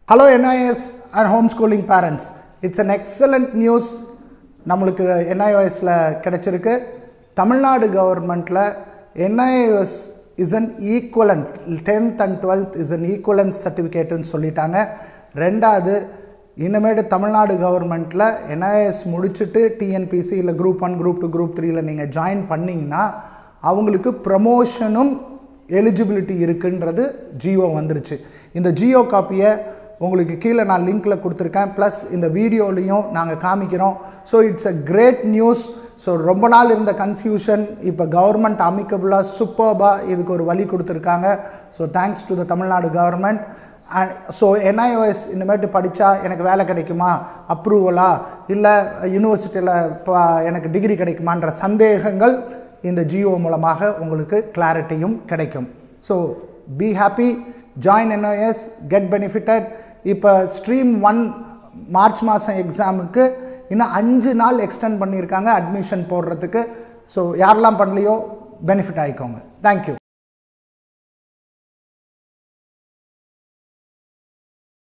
Hello NIS and homeschooling parents. It's an excellent news. நம்மளுக்கு NIOSல கிடைச்சிருக்கு. தமிழ்நாடு கவர்மெண்ட்ல NIOS is an equivalent 10th and 12th is an equivalent certificate ன்னு சொல்லிட்டாங்க. ரெண்டாவது இன்னமேடு தமிழ்நாடு கவர்மெண்ட்ல NIOS முடிச்சிட்டு TNPC இல்ல group 1 group 2 group 3ல நீங்க ஜாயின் பண்ணீங்கனா அவங்களுக்கு ப்ரமோஷனும் எலிஜிபிலிட்டி இருக்குன்றது ஜியோ வந்துருச்சு. இந்த ஜியோ காப்பியை உங்களுக்கு கீழே நான் லிங்க்ல கொடுத்துருக்கேன். ப்ளஸ் இந்த வீடியோலையும் நாங்கள் காமிக்கிறோம். So it's a great news. So ரொம்ப நாள் இருந்த கன்ஃபியூஷன் இப்போ கவர்மெண்ட் அமிக்கபுளாக சூப்பர்பாக இதுக்கு ஒரு வழி கொடுத்துருக்காங்க. So thanks to the Tamil Nadu government. So NIOS இனிமேட்டு படித்தா எனக்கு வேலை கிடைக்குமா, அப்ரூவலா, இல்லை யூனிவர்சிட்டியில் எனக்கு டிகிரி கிடைக்குமான்ற சந்தேகங்கள் இந்த ஜியோ மூலமாக உங்களுக்கு கிளாரிட்டியும் கிடைக்கும். So be happy, join NIOS, get benefited. இப்போ ஸ்ட்ரீம் 1 மார்ச் மாதம் எக்ஸாமுக்கு இன்னும் 5 நாள் எக்ஸ்டெண்ட் பண்ணியிருக்காங்க அட்மிஷன் போடுறதுக்கு. ஸோ யாரெல்லாம் பண்ணலையோ பெனிஃபிட் ஆகிக்கோங்க. தேங்க்யூ.